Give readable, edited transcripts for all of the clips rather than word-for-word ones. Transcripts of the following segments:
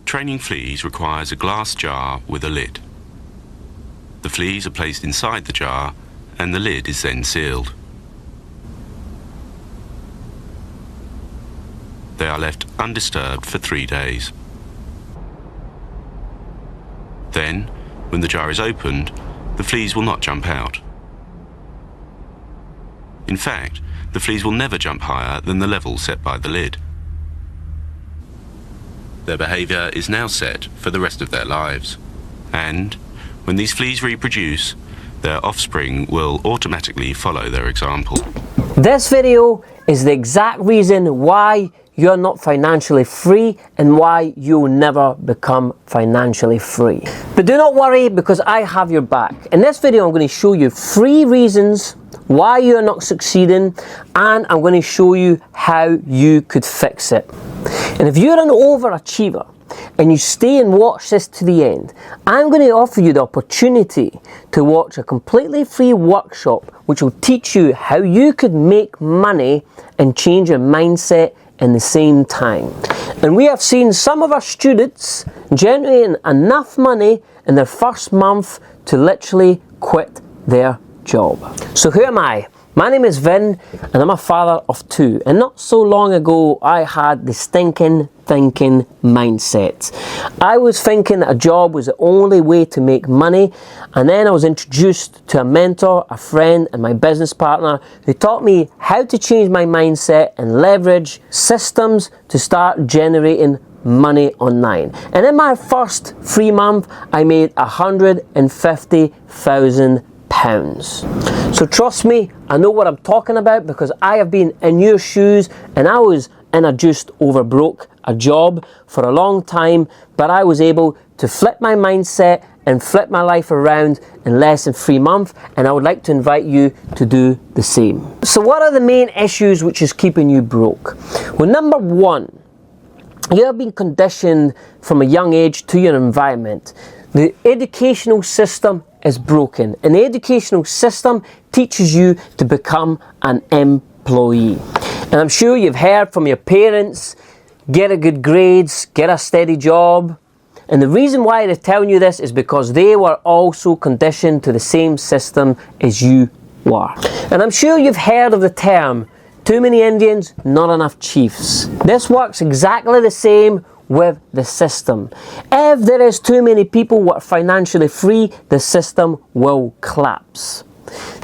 Training fleas requires a glass jar with a lid. The fleas are placed inside the jar and the lid is then sealed. They are left undisturbed for 3 days. Then, when the jar is opened, the fleas will not jump out. In fact, the fleas will never jump higher than the level set by the lid. Their behaviour is now set for the rest of their lives, and when these fleas reproduce, their offspring will automatically follow their example. This video is the exact reason why you're not financially free and why you'll never become financially free. But do not worry, because I have your back. In this video, I'm going to show you 3 reasons why you're not succeeding, and I'm going to show you how you could fix it. And if you're an overachiever and you stay and watch this to the end, I'm going to offer you the opportunity to watch a completely free workshop which will teach you how you could make money and change your mindset in the same time. And we have seen some of our students generating enough money in their first month to literally quit their job. So who am I? My name is Vin and I'm a father of 2, and not so long ago I had the stinking thinking mindset. I was thinking that a job was the only way to make money, and then I was introduced to a mentor, a friend and my business partner who taught me how to change my mindset and leverage systems to start generating money online. And in my first free month I made £150,000. So trust me, I know what I'm talking about, because I have been in your shoes and I was in a just over broke a job for a long time, but I was able to flip my mindset and flip my life around in less than 3 months, and I would like to invite you to do the same. So what are the main issues which is keeping you broke? Well, number 1, you have been conditioned from a young age to your environment. The educational system is broken, and the educational system teaches you to become an employee. And I'm sure you've heard from your parents, get a good grades, get a steady job. And the reason why they're telling you this is because they were also conditioned to the same system as you were. And I'm sure you've heard of the term, too many Indians, not enough chiefs. This works exactly the same with the system. If there is too many people who are financially free, the system will collapse.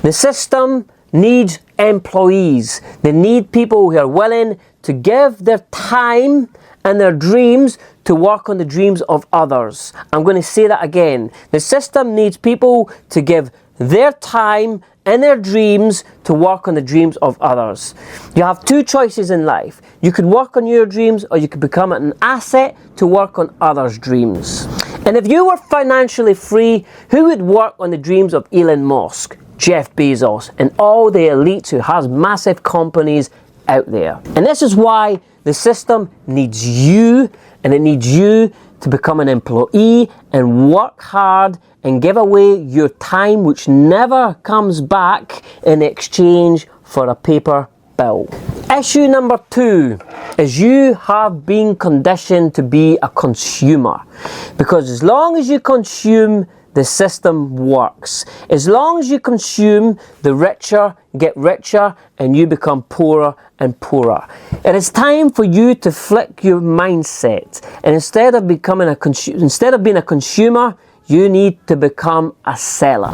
The system needs employees. They need people who are willing to give their time and their dreams to work on the dreams of others. I'm going to say that again. The system needs people to give their time and their dreams to work on the dreams of others. You have 2 choices in life. You could work on your dreams, or you could become an asset to work on others' dreams. And if you were financially free, who would work on the dreams of Elon Musk, Jeff Bezos, and all the elites who has massive companies out there? And this is why the system needs you, and it needs you to become an employee and work hard and give away your time, which never comes back, in exchange for a paper bill. Issue number 2 is you have been conditioned to be a consumer, because as long as you consume, the system works. As long as you consume, the richer get richer and you become poorer and poorer. It is time for you to flick your mindset, and instead of being a consumer, you need to become a seller.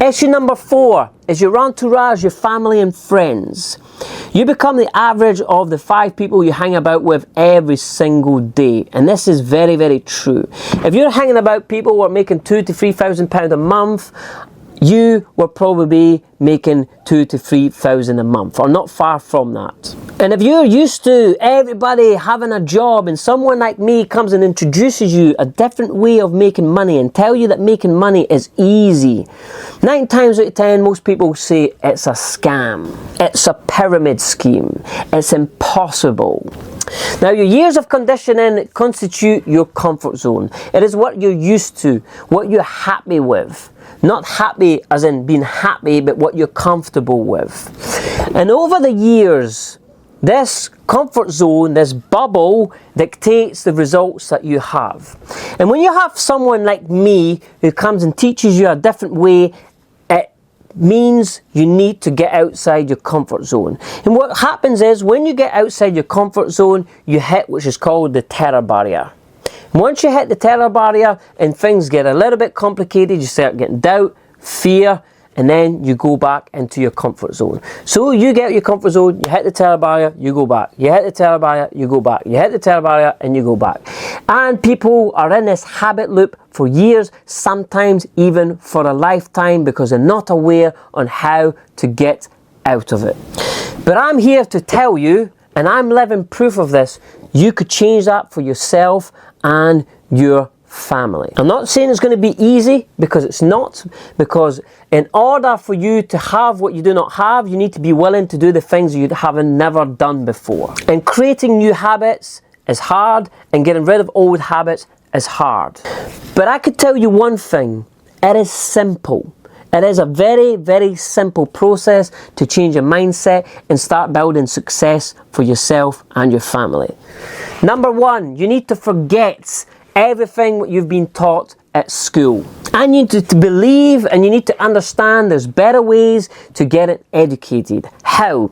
Issue number 4 is your entourage, your family and friends. You become the average of the 5 people you hang about with every single day. And this is very, very true. If you're hanging about people who are making £2,000 to £3,000 a month, you will probably be making £2,000 to £3,000 a month, or not far from that. And if you're used to everybody having a job, and someone like me comes and introduces you a different way of making money and tell you that making money is easy, 9 times out of 10 most people say it's a scam, it's a pyramid scheme, it's impossible. Now, your years of conditioning constitute your comfort zone. It is what you're used to, what you're happy with. Not happy as in being happy, but what you're comfortable with. And over the years, This comfort zone, this bubble, dictates the results that you have. And when you have someone like me who comes and teaches you a different way, it means you need to get outside your comfort zone. And what happens is, when you get outside your comfort zone, you hit what is called the terror barrier. Once you hit the terror barrier and things get a little bit complicated, you start getting doubt, fear, and then you go back into your comfort zone. So you get your comfort zone, you hit the terror barrier, you go back. You hit the terror barrier, you go back. You hit the terror barrier, and you go back. And people are in this habit loop for years, sometimes even for a lifetime, because they're not aware on how to get out of it. But I'm here to tell you, and I'm living proof of this, you could change that for yourself and your family. I'm not saying it's going to be easy, because it's not, because in order for you to have what you do not have, you need to be willing to do the things you haven't never done before. And creating new habits is hard, and getting rid of old habits is hard. But I could tell you one thing, it is simple. It is a very, very simple process to change your mindset and start building success for yourself and your family. Number one, you need to forget everything what you've been taught at school. And you need to believe, and you need to understand there's better ways to get it educated. How?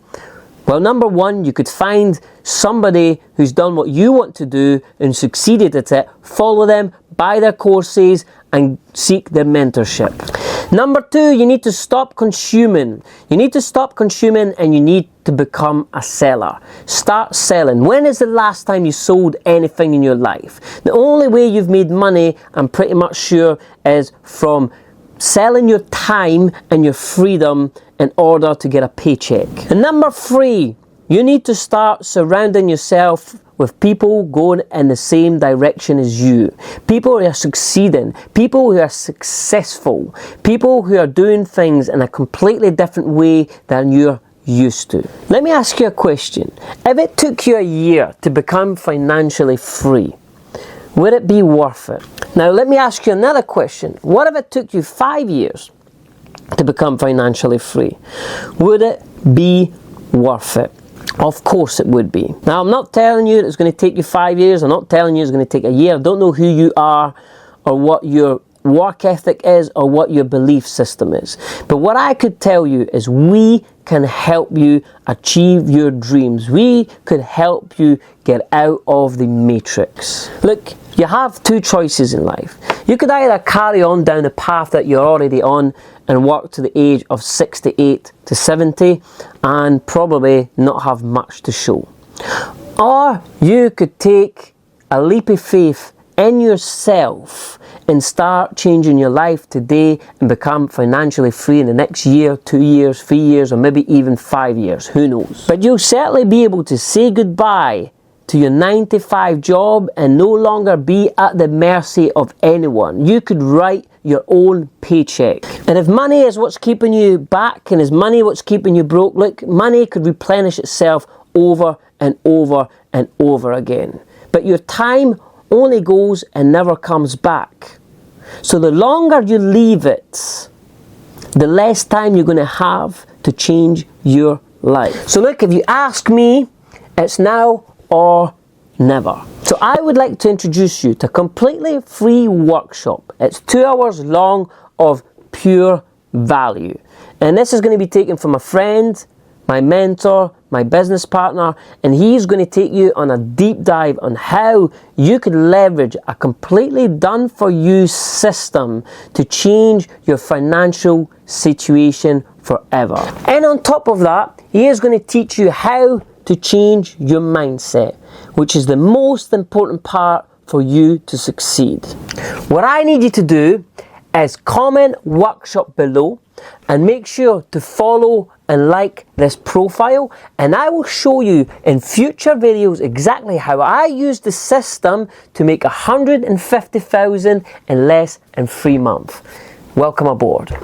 Well, number one, you could find somebody who's done what you want to do and succeeded at it, follow them, buy their courses, and seek their mentorship. Number two, you need to stop consuming. You need to stop consuming, and you need to become a seller. Start selling. When is the last time you sold anything in your life? The only way you've made money, I'm pretty much sure, is from selling your time and your freedom in order to get a paycheck. And number three, you need to start surrounding yourself with people going in the same direction as you. People who are succeeding, people who are successful, people who are doing things in a completely different way than you're used to. Let me ask you a question. If it took you a year to become financially free, would it be worth it? Now let me ask you another question. What if it took you 5 years to become financially free? Would it be worth it? Of course it would be. Now, I'm not telling you that it's going to take you 5 years. I'm not telling you it's going to take a year. I don't know who you are, or what your work ethic is, or what your belief system is. But what I could tell you is we can help you achieve your dreams. We could help you get out of the matrix. Look, you have two choices in life. You could either carry on down the path that you're already on and work to the age of 68 to 70 and probably not have much to show. Or you could take a leap of faith in yourself and start changing your life today and become financially free in the next year, 2 years, 3 years, or maybe even 5 years. Who knows? But you'll certainly be able to say goodbye to your 9-to-5 job and no longer be at the mercy of anyone. You could write your own paycheck. And if money is what's keeping you back, and is money what's keeping you broke, look, money could replenish itself over and over and over again. But your time only goes and never comes back. So the longer you leave it, the less time you're going to have to change your life. So look, if you ask me, it's now or never. So I would like to introduce you to a completely free workshop. It's 2 hours long of pure value. And this is going to be taken from a friend, my mentor, my business partner, and he's going to take you on a deep dive on how you could leverage a completely done-for-you system to change your financial situation forever. And on top of that, he is going to teach you how to change your mindset, which is the most important part for you to succeed. What I need you to do is comment workshop below and make sure to follow and like this profile, and I will show you in future videos exactly how I use the system to make 150,000 in less than 3 months. Welcome aboard.